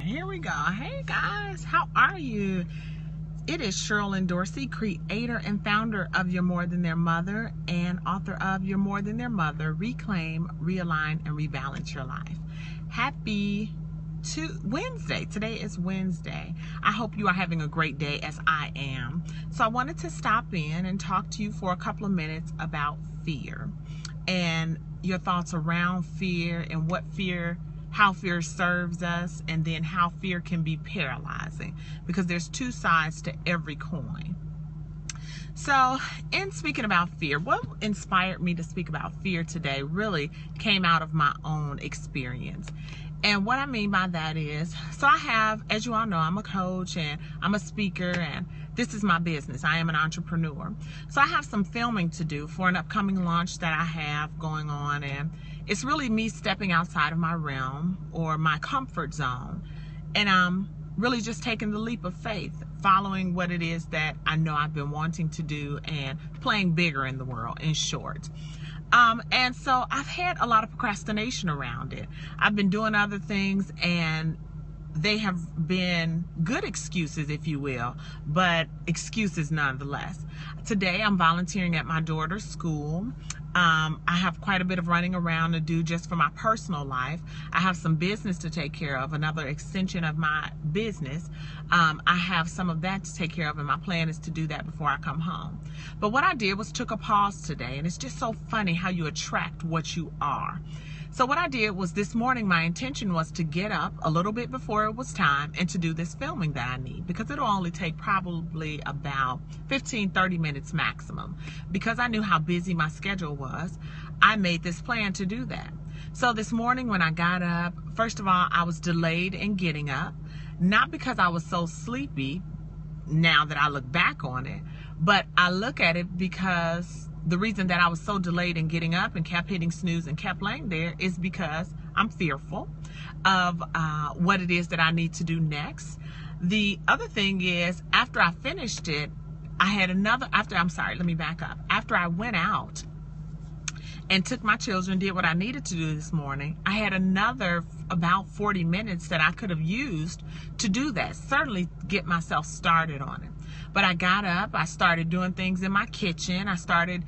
Here we go. Hey guys, how are you? It is Sherilyn Dorsey, creator and founder of You're More Than Their Mother and author of You're More Than Their Mother, Reclaim, Realign, and Rebalance Your Life. Happy Wednesday. Today is Wednesday. I hope you are having a great day as I am. So I wanted to stop in and talk to you for a couple of minutes about fear and your thoughts around fear and how fear serves us, and then how fear can be paralyzing, because there's two sides to every coin. So in speaking about fear, what inspired me to speak about fear today really came out of my own experience. And what I mean by that is, so I have, as you all know, I'm a coach and I'm a speaker, and this is my business. I am an entrepreneur. So I have some filming to do for an upcoming launch that I have going on, and it's really me stepping outside of my realm or my comfort zone, and I'm really just taking the leap of faith, following what it is that I know I've been wanting to do and playing bigger in the world, in short. And so I've had a lot of procrastination around it. I've been doing other things, and they have been good excuses, if you will, but excuses nonetheless. Today I'm volunteering at my daughter's school. I have quite a bit of running around to do just for my personal life. I have some business to take care of, another extension of my business. I have some of that to take care of, and my plan is to do that before I come home. But what I did was took a pause today, and it's just so funny how you attract what you are. So what I did was, this morning my intention was to get up a little bit before it was time and to do this filming that I need, because it'll only take probably about 15-30 minutes maximum. Because I knew how busy my schedule was, I made this plan to do that. So this morning when I got up, first of all, I was delayed in getting up, not because I was so sleepy now that I look back on it, but I look at it because the reason that I was so delayed in getting up and kept hitting snooze and kept laying there is because I'm fearful of what it is that I need to do next. The other thing is, after I finished it, I had another, let me back up. After I went out and took my children, did what I needed to do this morning, I had another about 40 minutes that I could have used to do that, certainly get myself started on it. But I got up, I started doing things in my kitchen, I started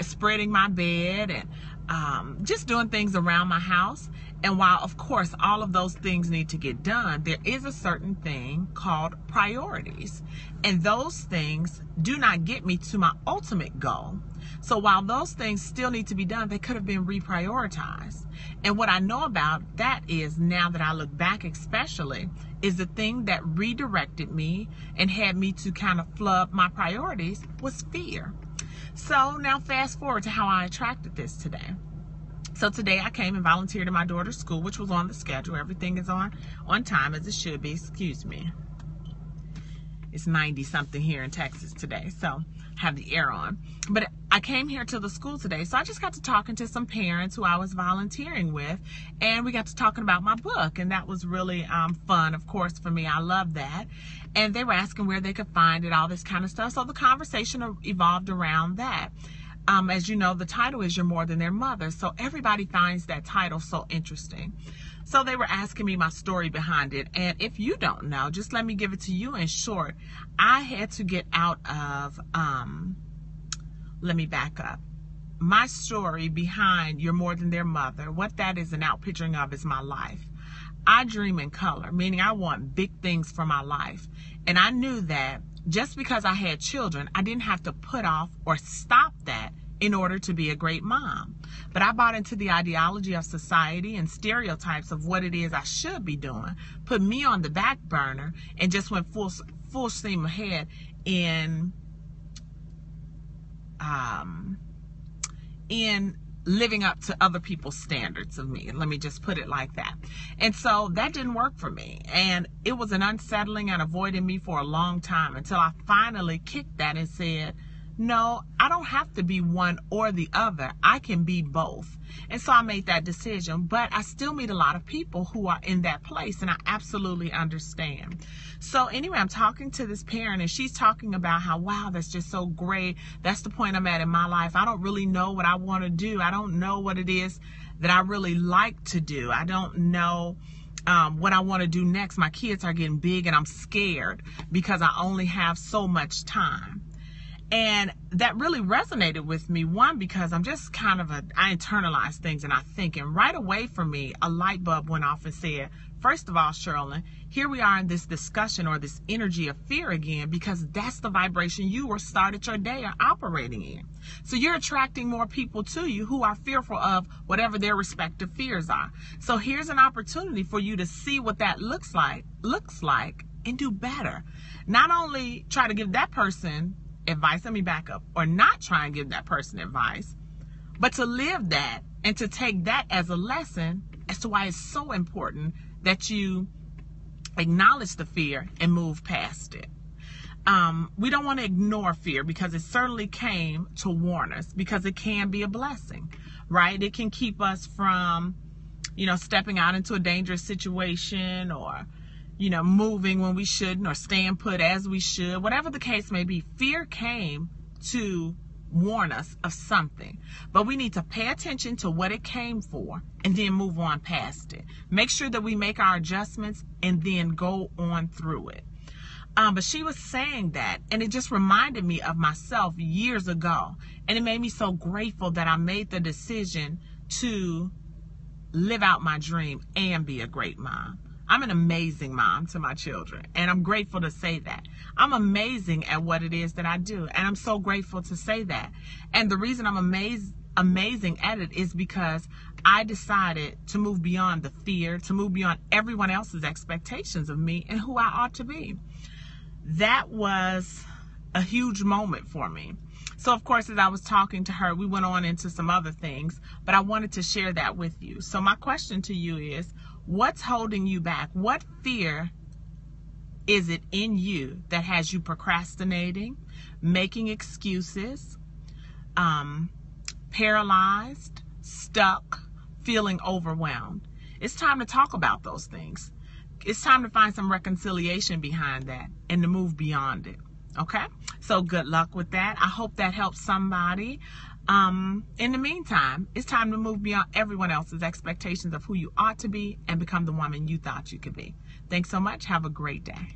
spreading my bed and just doing things around my house. And while, of course, all of those things need to get done, there is a certain thing called priorities. And those things do not get me to my ultimate goal. So while those things still need to be done, they could have been reprioritized. And what I know about that is, now that I look back especially, is the thing that redirected me and had me to kind of flub my priorities was fear. So now fast forward to how I attracted this today. So today I came and volunteered at my daughter's school, which was on the schedule. Everything is on time, as it should be. Excuse me. It's 90 something here in Texas today, so I have the air on. But I came here to the school today, so I just got to talking to some parents who I was volunteering with, and we got to talking about my book, and that was really fun, of course, for me. I love that. And they were asking where they could find it, all this kind of stuff. So the conversation evolved around that. As you know, the title is You're More Than Their Mother, so everybody finds that title so interesting. So they were asking me my story behind it, and if you don't know, just let me give it to you in short. I had to get out of, let me back up. My story behind You're More Than Their Mother, what that is an outpicturing of is my life. I dream in color, meaning I want big things for my life. And I knew that just because I had children, I didn't have to put off or stop that in order to be a great mom. But I bought into the ideology of society and stereotypes of what it is I should be doing, put me on the back burner, and just went full steam ahead in living up to other people's standards of me. Let me just put it like that. And so that didn't work for me. And it was an unsettling and avoiding me for a long time, until I finally kicked that and said, no, I don't have to be one or the other. I can be both. And so I made that decision, but I still meet a lot of people who are in that place, and I absolutely understand. So anyway, I'm talking to this parent, and she's talking about how, wow, that's just so great. That's the point I'm at in my life. I don't really know what I want to do. I don't know what it is that I really like to do. I don't know what I want to do next. My kids are getting big and I'm scared because I only have so much time. And that really resonated with me. One, because I'm just I internalize things and I think. And right away for me, a light bulb went off and said, first of all, Sherilyn, here we are in this discussion or this energy of fear again, because that's the vibration you were started your day or operating in. So you're attracting more people to you who are fearful of whatever their respective fears are. So here's an opportunity for you to see what that looks like and do better. Not only try to give that person advice, let me back up, or not try and give that person advice, but to live that and to take that as a lesson as to why it's so important that you acknowledge the fear and move past it. We don't want to ignore fear, because it certainly came to warn us, because it can be a blessing, right? It can keep us from, stepping out into a dangerous situation, or moving when we shouldn't, or staying put as we should. Whatever the case may be, fear came to warn us of something. But we need to pay attention to what it came for and then move on past it. Make sure that we make our adjustments and then go on through it. But she was saying that, and it just reminded me of myself years ago. And it made me so grateful that I made the decision to live out my dream and be a great mom. I'm an amazing mom to my children, and I'm grateful to say that. I'm amazing at what it is that I do, and I'm so grateful to say that. And the reason I'm amazing at it is because I decided to move beyond the fear, to move beyond everyone else's expectations of me and who I ought to be. That was a huge moment for me. So, of course, as I was talking to her, we went on into some other things, but I wanted to share that with you. So my question to you is, what's holding you back? What fear is it in you that has you procrastinating, making excuses, paralyzed, stuck, feeling overwhelmed? It's time to talk about those things. It's time to find some reconciliation behind that and to move beyond it. Okay? So good luck with that. I hope that helps somebody. In the meantime, it's time to move beyond everyone else's expectations of who you ought to be and become the woman you thought you could be. Thanks so much. Have a great day.